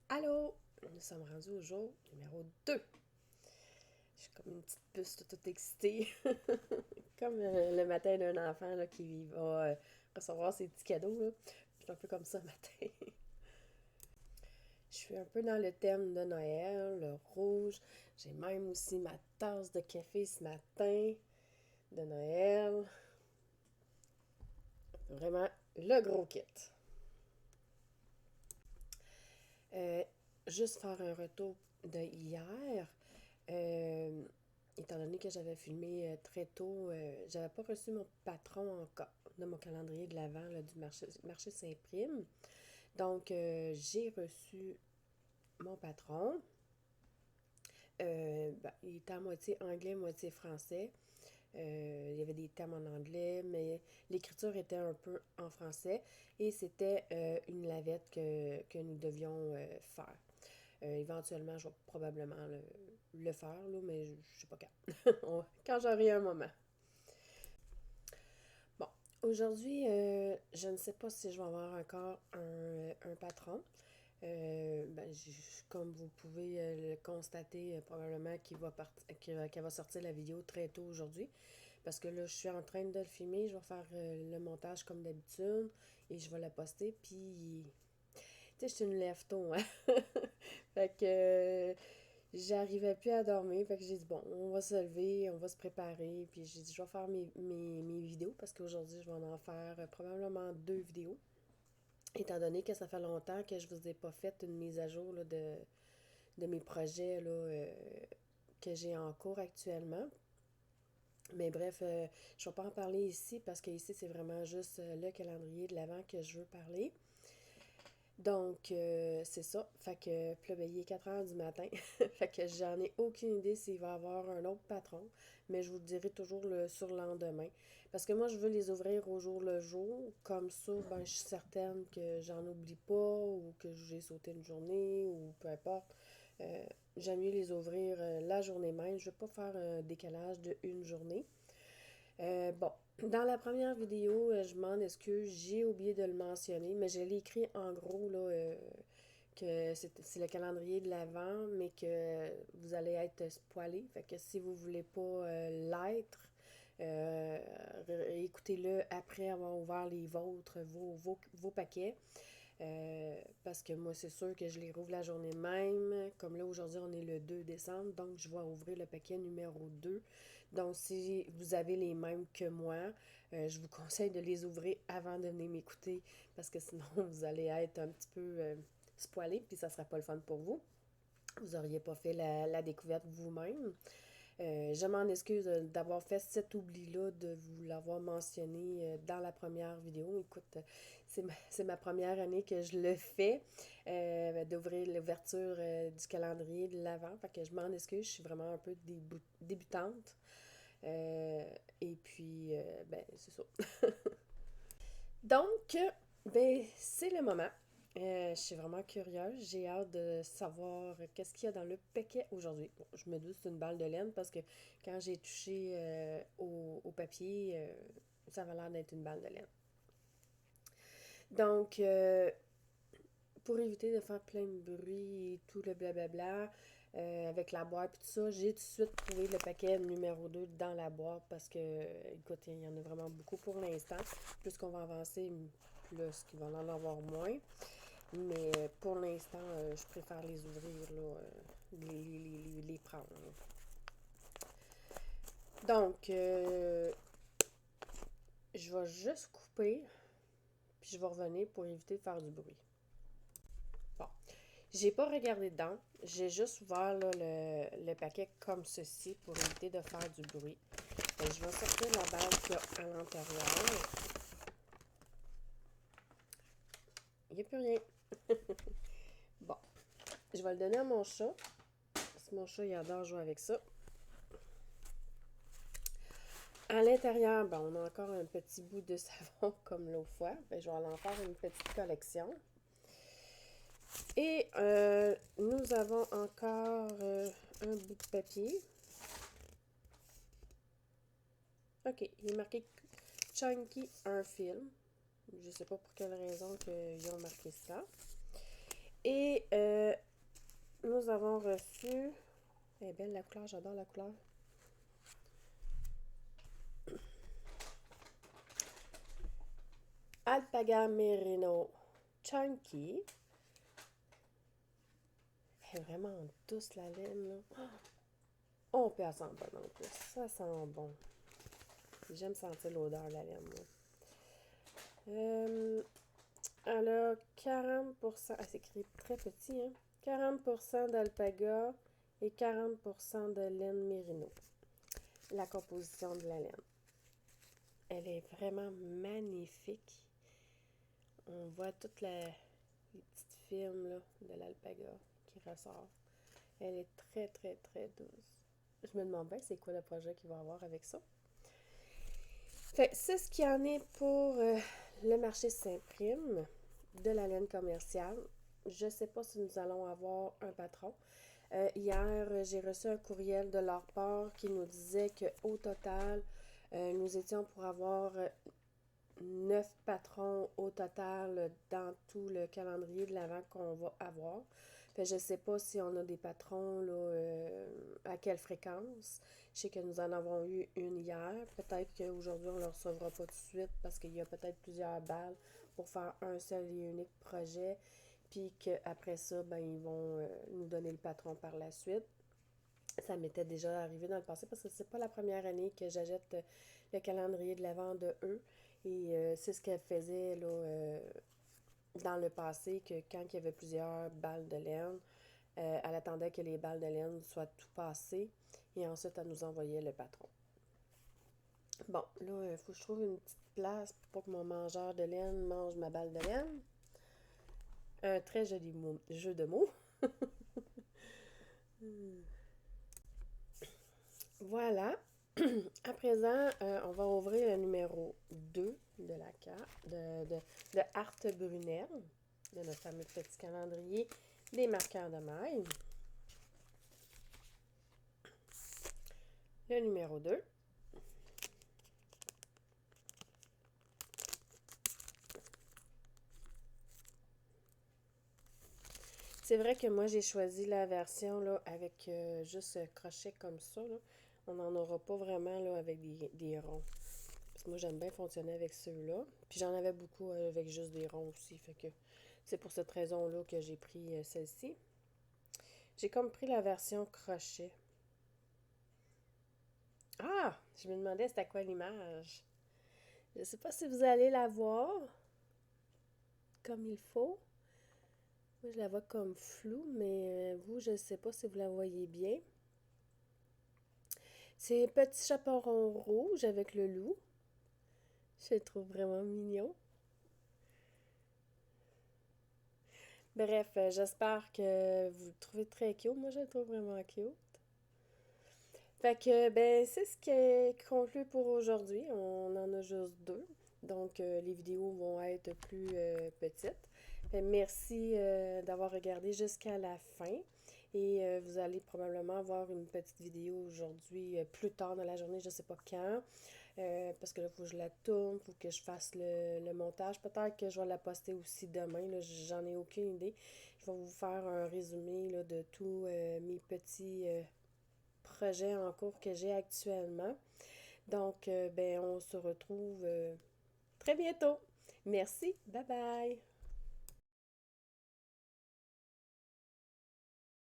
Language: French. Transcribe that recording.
Allô? Nous sommes rendus au jour numéro 2. Je suis comme une petite puce toute excitée. Comme le matin d'un enfant là, qui va recevoir ses petits cadeaux. Là. Je suis un peu comme ça le matin. Je suis un peu dans le thème de Noël, le rouge. J'ai même aussi ma tasse de café ce matin de Noël. Vraiment le gros kit. Euh, Juste faire un retour de hier. Euh, Étant donné que j'avais filmé très tôt, j'avais pas reçu mon patron encore de mon calendrier de l'Avent du marché Saint-Prime. Donc, j'ai reçu mon patron. Il était à moitié anglais, moitié français. Il y avait des termes en anglais, mais l'écriture était un peu en français. Et c'était une lavette que nous devions faire. Éventuellement, je vais probablement le faire, là, mais je ne sais pas quand. Quand j'aurai un moment. Bon, aujourd'hui, je ne sais pas si je vais avoir encore un patron. Comme vous pouvez le constater, probablement qu'elle va sortir la vidéo très tôt aujourd'hui. Parce que là, je suis en train de le filmer. Je vais faire le montage comme d'habitude et je vais la poster. Puis, tu sais, je suis une lève-tôt, hein? Fait que j'arrivais plus à dormir. Fait que j'ai dit, bon, on va se lever, on va se préparer. Puis j'ai dit, je vais faire mes vidéos parce qu'aujourd'hui, je vais en faire probablement 2 vidéos. Étant donné que ça fait longtemps que je vous ai pas fait une mise à jour là, de mes projets là, que j'ai en cours actuellement. Mais bref, je ne vais pas en parler ici parce que ici, c'est vraiment juste le calendrier de l'avant que je veux parler. Donc, c'est ça. Fait que, puis là, ben, il est 4 heures du matin. Fait que j'en ai aucune idée s'il va y avoir un autre patron. Mais je vous le dirai toujours le surlendemain. Parce que moi, je veux les ouvrir au jour le jour. Comme ça, ben, je suis certaine que j'en oublie pas ou que j'ai sauté une journée ou peu importe. Euh, J'aime mieux les ouvrir la journée même. Je ne veux pas faire un décalage de une journée. Bon, dans la première vidéo, je m'en excuse, j'ai oublié de le mentionner, mais je l'ai écrit en gros, là, que c'est le calendrier de l'Avent, mais que vous allez être spoilé. Fait que si vous voulez pas l'être, euh, écoutez-le après avoir ouvert les vôtres, vos paquets. Parce que moi, c'est sûr que je les rouvre la journée même. Comme là, aujourd'hui, on est le 2 décembre, donc je vais ouvrir le paquet numéro 2. Donc, si vous avez les mêmes que moi, je vous conseille de les ouvrir avant de venir m'écouter, parce que sinon, vous allez être un petit peu spoilé, puis ça ne sera pas le fun pour vous. Vous n'auriez pas fait la découverte vous-même. Je m'en excuse d'avoir fait cet oubli-là, de vous l'avoir mentionné dans la première vidéo. Écoute, c'est ma première année que je le fais, d'ouvrir l'ouverture du calendrier de l'Avent. Fait que je m'en excuse, je suis vraiment un peu débutante. Euh, et puis, ben, c'est ça. Donc, ben, c'est le moment. Je suis vraiment curieuse. J'ai hâte de savoir qu'est-ce qu'il y a dans le paquet aujourd'hui. Bon, je me doute que c'est une balle de laine parce que quand j'ai touché au papier, ça avait l'air d'être une balle de laine. Donc, pour éviter de faire plein de bruit et tout le blablabla, avec la boîte et tout ça, j'ai tout de suite trouvé le paquet numéro 2 dans la boîte parce que, écoute, il y en a vraiment beaucoup pour l'instant. Plus qu'on va avancer, plus qu'il va en avoir moins. Mais pour l'instant, je préfère les ouvrir, là, les prendre. Là. Donc, je vais juste couper, puis je vais revenir pour éviter de faire du bruit. Bon, j'ai pas regardé dedans, j'ai juste ouvert là, le paquet comme ceci pour éviter de faire du bruit. Je vais sortir la balle qu'il y a à l'intérieur. Il n'y a plus rien. Bon, je vais le donner à mon chat, parce que mon chat, il adore jouer avec ça. À l'intérieur, ben, on a encore un petit bout de savon comme l'autre fois. Ben, je vais en faire une petite collection. Et nous avons encore un bout de papier. OK, il est marqué Chunky, un film. Je ne sais pas pour quelle raison qu'ils ont marqué ça. Et nous avons reçu... Elle est belle la couleur, j'adore la couleur. Alpaga Merino Chunky. Elle est vraiment douce la laine, là. Oh, puis elle sent bon en plus. Ça sent bon. J'aime sentir l'odeur de la laine, moi. Elle a 40%, c'est écrit très petit, hein? 40% d'alpaga et 40% de laine mérino. La composition de la laine. Elle est vraiment magnifique. On voit toutes les petites films là, de l'alpaga qui ressort. Elle est très, très, très douce. Je me demande bien c'est quoi le projet qu'il va avoir avec ça. Fait, c'est ce qu'il y en est pour le marché Saint-Prime de la laine commerciale. Je ne sais pas si nous allons avoir un patron. Hier, j'ai reçu un courriel de leur part qui nous disait qu'au total, nous étions pour avoir 9 patrons au total dans tout le calendrier de l'Avent qu'on va avoir. Fait, je ne sais pas si on a des patrons là, à quelle fréquence. Je sais que nous en avons eu une hier. Peut-être qu'aujourd'hui, on ne le recevra pas tout de suite parce qu'il y a peut-être plusieurs balles pour faire un seul et unique projet. Puis qu'après ça, ben, ils vont nous donner le patron par la suite. Ça m'était déjà arrivé dans le passé parce que c'est pas la première année que j'achète le calendrier de l'Avent de eux. Et c'est ce qu'elle faisait là, dans le passé, que quand il y avait plusieurs balles de laine, elle attendait que les balles de laine soient tout passées et ensuite elle nous envoyait le patron. Bon, là, il faut que je trouve une petite place pour pas que mon mangeur de laine mange ma balle de laine. Un très joli jeu de mots. Voilà. À présent, on va ouvrir le numéro 2 de la carte de Art Brunel, de notre fameux petit calendrier des marqueurs de maille. Le numéro 2. C'est vrai que moi, j'ai choisi la version là, avec juste crochet comme ça. Là. On n'en aura pas vraiment là, avec des ronds. Parce que moi, j'aime bien fonctionner avec ceux-là. Puis j'en avais beaucoup avec juste des ronds aussi. Fait que c'est pour cette raison-là que j'ai pris celle-ci. J'ai comme pris la version crochet. Ah! Je me demandais c'était quoi l'image. Je ne sais pas si vous allez la voir comme il faut. Moi, je la vois comme floue, mais vous, je ne sais pas si vous la voyez bien. C'est un petit chaperon rouge avec le loup. Je le trouve vraiment mignon. Bref, j'espère que vous le trouvez très cute. Moi, je le trouve vraiment cute. Fait que, ben, c'est ce qui est conclu pour aujourd'hui. On en a juste deux. Donc, les vidéos vont être plus petites. Fait, merci d'avoir regardé jusqu'à la fin. Et vous allez probablement avoir une petite vidéo aujourd'hui, plus tard dans la journée, je ne sais pas quand. Parce que là, il faut que je la tourne, il faut que je fasse le montage. Peut-être que je vais la poster aussi demain. Là, j'en ai aucune idée. Je vais vous faire un résumé là, de tous mes petits projets en cours que j'ai actuellement. Donc, ben, on se retrouve très bientôt. Merci. Bye bye.